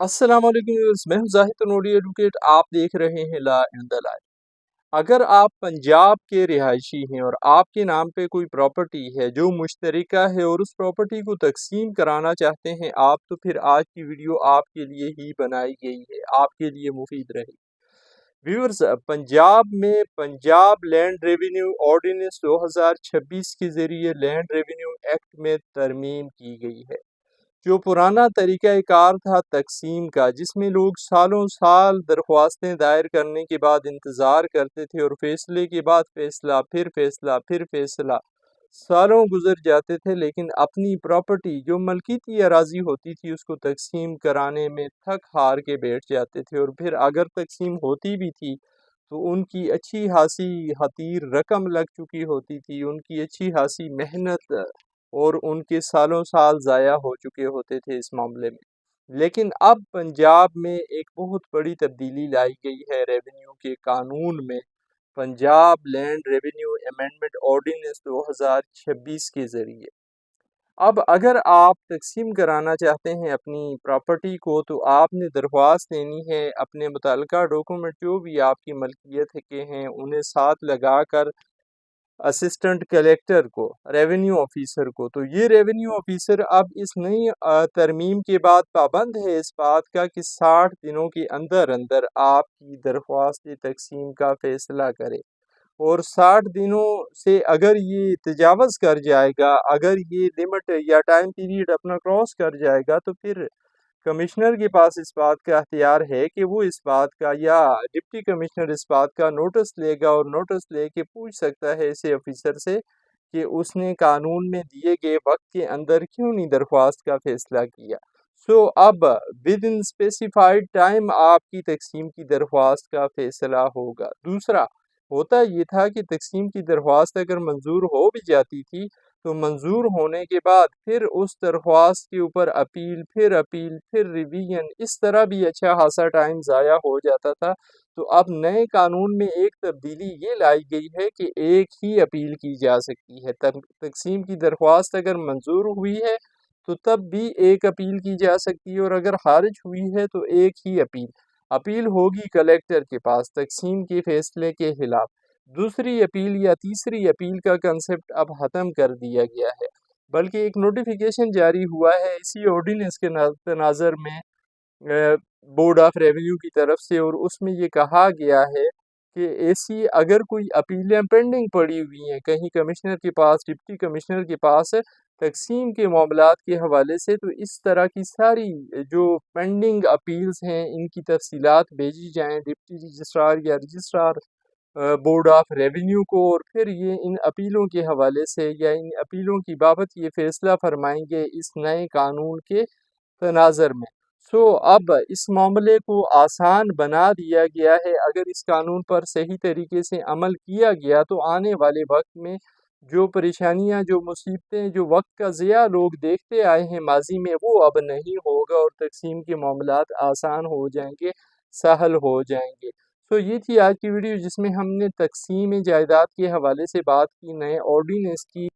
السلام علیکم ویورز، میں ہوں زاہد تنوری ایڈوکیٹ۔ آپ دیکھ رہے ہیں لا اینڈ دا لائف۔ اگر آپ پنجاب کے رہائشی ہیں اور آپ کے نام پہ کوئی پراپرٹی ہے جو مشترکہ ہے اور اس پراپرٹی کو تقسیم کرانا چاہتے ہیں آپ، تو پھر آج کی ویڈیو آپ کے لیے ہی بنائی گئی ہے، آپ کے لیے مفید رہے گی۔ ویورز، پنجاب میں پنجاب لینڈ ریونیو آرڈیننس 2026 کے ذریعے لینڈ ریونیو ایکٹ میں ترمیم کی گئی ہے۔ جو پرانا طریقہ کار تھا تقسیم کا، جس میں لوگ سالوں سال درخواستیں دائر کرنے کے بعد انتظار کرتے تھے اور فیصلے کے بعد فیصلہ پھر فیصلہ پھر فیصلہ، سالوں گزر جاتے تھے، لیکن اپنی پراپرٹی جو ملکیتی اراضی ہوتی تھی اس کو تقسیم کرانے میں تھک ہار کے بیٹھ جاتے تھے، اور پھر اگر تقسیم ہوتی بھی تھی تو ان کی اچھی خاصی حتیر رقم لگ چکی ہوتی تھی، ان کی اچھی خاصی محنت اور ان کے سالوں سال ضائع ہو چکے ہوتے تھے اس معاملے میں۔ لیکن اب پنجاب میں ایک بہت بڑی تبدیلی لائی گئی ہے ریونیو کے قانون میں، Punjab land revenue amendment ordinance 2026 کے ذریعے۔ اب اگر آپ تقسیم کرانا چاہتے ہیں اپنی پراپرٹی کو، تو آپ نے درخواست دینی ہے، اپنے متعلقہ ڈاکومنٹ جو بھی آپ کی ملکیت کے ہیں انہیں ساتھ لگا کر اسسٹنٹ کلیکٹر کو، ریونیو آفیسر کو۔ تو یہ ریونیو آفیسر اب اس نئی ترمیم کے بعد پابند ہے اس بات کا کہ 60 دنوں کے اندر اندر آپ کی درخواست تقسیم کا فیصلہ کرے، اور 60 دنوں سے اگر یہ تجاوز کر جائے گا، اگر یہ لمٹ یا ٹائم پیریڈ اپنا کراس کر جائے گا، تو پھر کمشنر کے پاس اس بات کا اختیار ہے کہ وہ اس بات کا، یا ڈپٹی کمشنر اس بات کا نوٹس لے گا، اور نوٹس لے کے پوچھ سکتا ہے اسے آفیسر سے کہ اس نے قانون میں دیے گئے وقت کے اندر کیوں نہیں درخواست کا فیصلہ کیا۔ اب ود ان اسپیسیفائڈ ٹائم آپ کی تقسیم کی درخواست کا فیصلہ ہوگا۔ دوسرا ہوتا یہ تھا کہ تقسیم کی درخواست اگر منظور ہو بھی جاتی تھی تو منظور ہونے کے بعد پھر اس درخواست کے اوپر اپیل پھر ریویژن، اس طرح بھی اچھا خاصا ٹائم ضائع ہو جاتا تھا۔ تو اب نئے قانون میں ایک تبدیلی یہ لائی گئی ہے کہ ایک ہی اپیل کی جا سکتی ہے۔ تقسیم کی درخواست اگر منظور ہوئی ہے تو تب بھی ایک اپیل کی جا سکتی ہے، اور اگر خارج ہوئی ہے تو ایک ہی اپیل ہوگی کلیکٹر کے پاس تقسیم کے فیصلے کے خلاف۔ دوسری اپیل یا تیسری اپیل کا کنسپٹ اب ختم کر دیا گیا ہے، بلکہ ایک نوٹیفیکیشن جاری ہوا ہے اسی آرڈیننس کے تناظر میں بورڈ آف ریونیو کی طرف سے، اور اس میں یہ کہا گیا ہے کہ ایسی اگر کوئی اپیلیں پینڈنگ پڑی ہوئی ہیں کہیں کمشنر کے پاس، ڈپٹی کمشنر کے پاس تقسیم کے معاملات کے حوالے سے، تو اس طرح کی ساری جو پینڈنگ اپیلز ہیں ان کی تفصیلات بھیجی جائیں ڈپٹی رجسٹرار یا رجسٹرار بورڈ آف ریونیو کو، اور پھر یہ ان اپیلوں کے حوالے سے یا ان اپیلوں کی بابت یہ فیصلہ فرمائیں گے اس نئے قانون کے تناظر میں۔ اب اس معاملے کو آسان بنا دیا گیا ہے۔ اگر اس قانون پر صحیح طریقے سے عمل کیا گیا تو آنے والے وقت میں جو پریشانیاں، جو مصیبتیں، جو وقت کا ضیاع لوگ دیکھتے آئے ہیں ماضی میں، وہ اب نہیں ہوگا، اور تقسیم کے معاملات آسان ہو جائیں گے، سہل ہو جائیں گے۔ یہ تھی آج کی ویڈیو جس میں ہم نے تقسیم جائیداد کے حوالے سے بات کی، نئے آرڈیننس کی